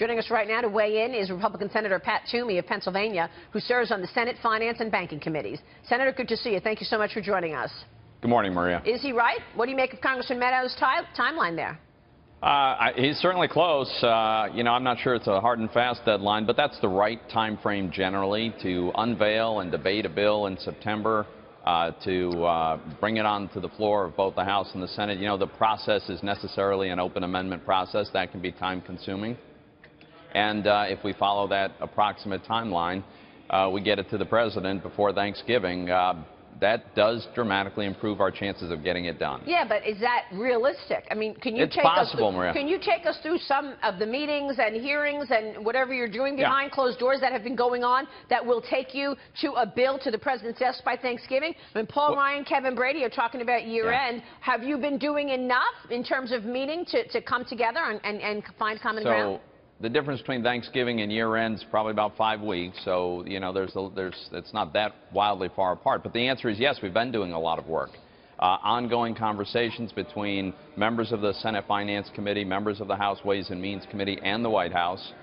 Joining us right now to weigh in is Republican Senator Pat Toomey of Pennsylvania, who serves on the Senate Finance and Banking Committees. Senator, good to see you. Thank you so much for joining us. Good morning, Maria. Is he right? What do you make of Congressman Meadows' timeline there? He's certainly close. I'm not sure it's a hard and fast deadline, but that's the right time frame generally to unveil and debate a bill in September, to bring it on to the floor of both the House and the Senate. You know, the process is necessarily an open amendment process. That can be time-consuming. And if we follow that approximate timeline, we get it to the President before Thanksgiving. That does dramatically improve our chances of getting it done. Yeah, but is that realistic? I mean, can you take us through some of the meetings and hearings and whatever you're doing behind closed doors that have been going on that will take you to a bill to the President's desk by Thanksgiving? I mean, Paul Ryan, Kevin Brady are talking about year-end. Have you been doing enough in terms of meeting to come together and find common ground? The difference between Thanksgiving and year-end is probably about 5 weeks, so you know it's not that wildly far apart. But the answer is yes, we've been doing a lot of work. Ongoing conversations between members of the Senate Finance Committee, members of the House Ways and Means Committee, and the White House.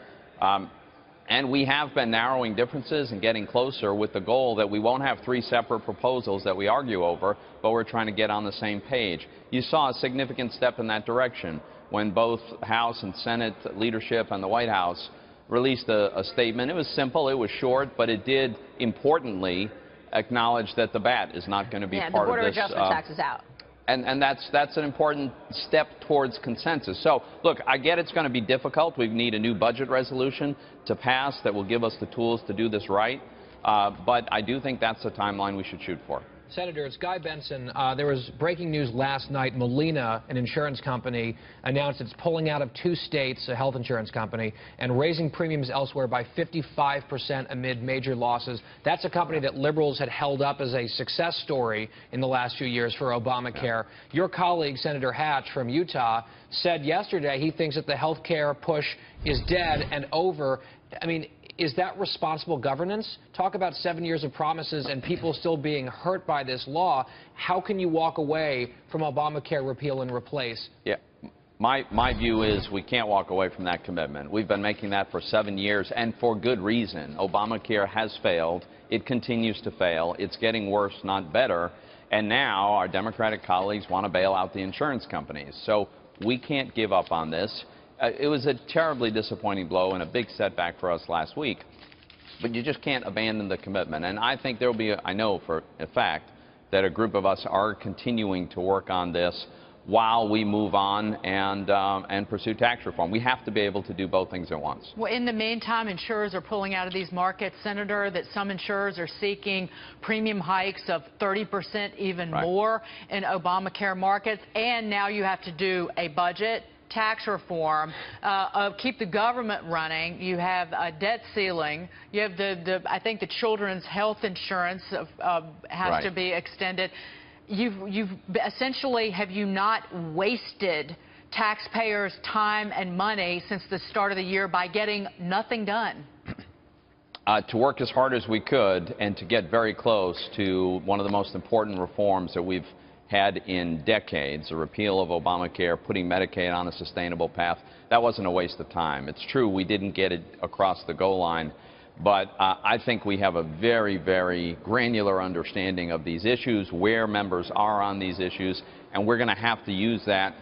And we have been narrowing differences and getting closer with the goal that we won't have 3 separate proposals that we argue over, but we're trying to get on the same page. You saw a significant step in that direction when both House and Senate leadership and the White House released a statement. It was simple, it was short, but it did importantly acknowledge that the BAT is not going to be part of this. The border adjustment tax is out. And that's an important step towards consensus. So, look, I get it's going to be difficult. We need a new budget resolution to pass that will give us the tools to do this right. But I do think that's the timeline we should shoot for. Senator, it's Guy Benson. There was breaking news last night. Molina, an insurance company, announced it's pulling out of 2 states, a health insurance company, and raising premiums elsewhere by 55% amid major losses. That's a company that liberals had held up as a success story in the last few years for Obamacare. Your colleague, Senator Hatch from Utah, said yesterday he thinks that the health care push is dead and over. I mean, is that responsible governance? Talk about 7 years of promises and people still being hurt by this law. How can you walk away from Obamacare repeal and replace? Yeah. My view is we can't walk away from that commitment. We've been making that for 7 years, and for good reason. Obamacare has failed. It continues to fail. It's getting worse, not better. And now our Democratic colleagues want to bail out the insurance companies. So we can't give up on this. It was a terribly disappointing blow and a big setback for us last week. But you just can't abandon the commitment. And I think there will be, I know for a fact, that a group of us are continuing to work on this while we move on and pursue tax reform. We have to be able to do both things at once. Well, in the meantime, insurers are pulling out of these markets, Senator, that some insurers are seeking premium hikes of 30%, even more in Obamacare markets. And now you have to do a budget, tax reform, keep the government running. You have a debt ceiling. You have I think the children's health insurance has to be extended. You've essentially, have you not wasted taxpayers' time and money since the start of the year by getting nothing done? To work as hard as we could and to get very close to one of the most important reforms that we've had in decades, the repeal of Obamacare, putting Medicaid on a sustainable path. That wasn't a waste of time. It's true we didn't get it across the goal line, but I think we have a very, very granular understanding of these issues, where members are on these issues, and we're going to have to use that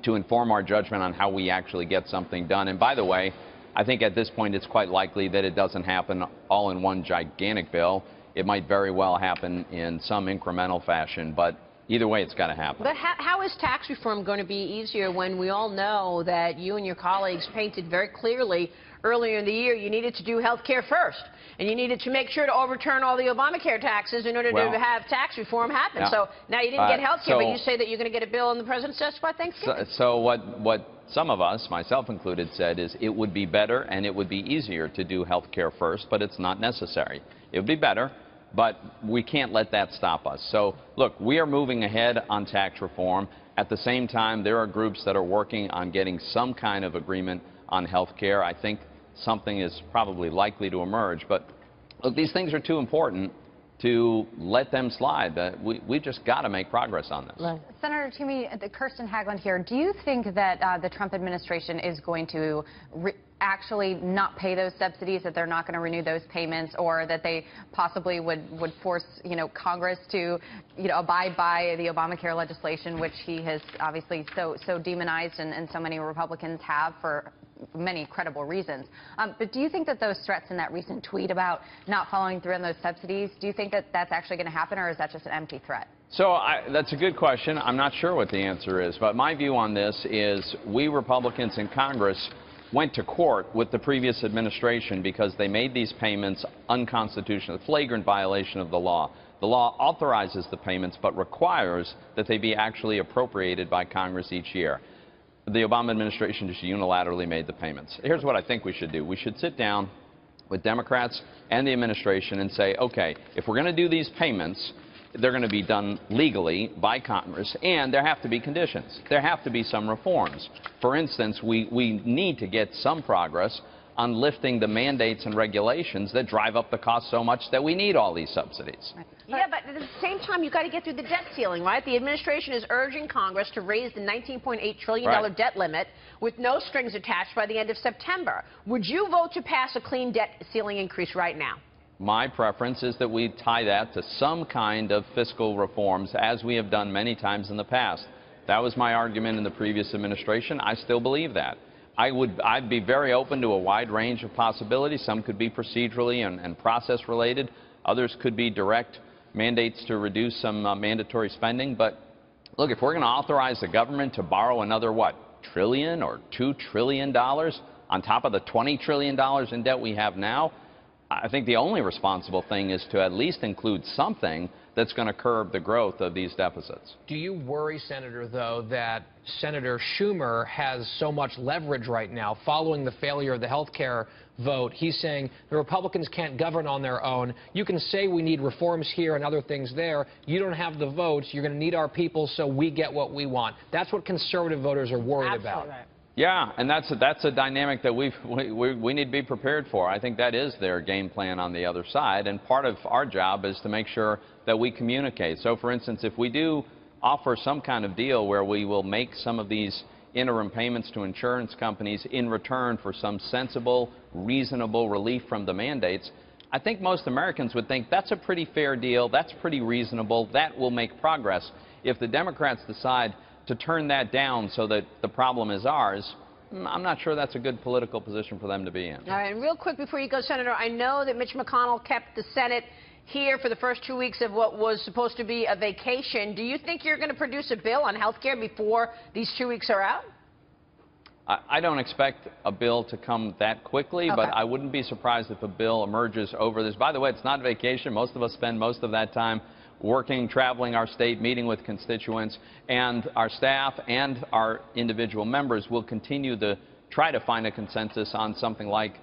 to inform our judgment on how we actually get something done. And by the way, I think at this point it's quite likely that it doesn't happen all in one gigantic bill. It might very well happen in some incremental fashion, but either way, it's got to happen. But how is tax reform going to be easier when we all know that you and your colleagues painted very clearly earlier in the year you needed to do health care first, and you needed to make sure to overturn all the Obamacare taxes in order to have tax reform happen. So now you didn't get health care, but you say that you're going to get a bill on the President's desk by Thanksgiving. So what some of us, myself included, said is it would be better and it would be easier to do health care first, but it's not necessary. It would be better, but we can't let that stop us. So, look, we are moving ahead on tax reform. At the same time, there are groups that are working on getting some kind of agreement on health care. I think something is probably likely to emerge. But, look, these things are too important to let them slide. We've just got to make progress on this. Right. Senator Toomey, Kirsten Haglund here. Do you think that the Trump administration is going to actually not pay those subsidies, that they're not going to renew those payments, or that they possibly would force, Congress to, abide by the Obamacare legislation, which he has obviously so demonized, and so many Republicans have for many credible reasons. But do you think that those threats in that recent tweet about not following through on those subsidies, do you think that that's actually going to happen, or is that just an empty threat? So that's a good question. I'm not sure what the answer is, but my view on this is we Republicans in Congress went to court with the previous administration because they made these payments unconstitutional, a flagrant violation of the law. The law authorizes the payments but requires that they be actually appropriated by Congress each year. The Obama administration just unilaterally made the payments. Here's what I think we should do. We should sit down with Democrats and the administration and say, okay, if we're going to do these payments, they're going to be done legally by Congress, and there have to be conditions. There have to be some reforms. For instance, we need to get some progress on lifting the mandates and regulations that drive up the cost so much that we need all these subsidies. Yeah, but at the same time, you've got to get through the debt ceiling, right? The administration is urging Congress to raise the $19.8 trillion debt limit with no strings attached by the end of September. Would you vote to pass a clean debt ceiling increase right now? My preference is that we tie that to some kind of fiscal reforms, as we have done many times in the past. That was my argument in the previous administration. I still believe that. I'd be very open to a wide range of possibilities. Some could be procedurally and process-related. Others could be direct mandates to reduce some mandatory spending. But, look, if we're going to authorize the government to borrow another, what, trillion or $2 trillion on top of the $20 trillion in debt we have now, I think the only responsible thing is to at least include something that's going to curb the growth of these deficits. Do you worry, Senator, though, that Senator Schumer has so much leverage right now following the failure of the health care vote? He's saying the Republicans can't govern on their own. You can say we need reforms here and other things there. You don't have the votes. You're going to need our people so we get what we want. That's what conservative voters are worried about. Right. Yeah, and that's a dynamic that we need to be prepared for. I think that is their game plan on the other side, and part of our job is to make sure that we communicate. So, for instance, if we do offer some kind of deal where we will make some of these interim payments to insurance companies in return for some sensible, reasonable relief from the mandates, I think most Americans would think that's a pretty fair deal, that's pretty reasonable, that will make progress. If the Democrats decide to turn that down so that the problem is ours, I'm not sure that's a good political position for them to be in. All right, and real quick before you go, Senator, I know that Mitch McConnell kept the Senate here for the first 2 weeks of what was supposed to be a vacation. Do you think you're going to produce a bill on health care before these 2 weeks are out? I don't expect a bill to come that quickly, but I wouldn't be surprised if a bill emerges over this. By the way, it's not vacation. Most of us spend most of that time working, traveling our state, meeting with constituents, and our staff and our individual members will continue to try to find a consensus on something like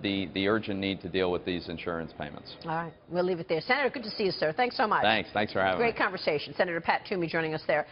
the urgent need to deal with these insurance payments. All right. We'll leave it there. Senator, good to see you, sir. Thanks so much. Thanks for having me. Great conversation. Senator Pat Toomey joining us there.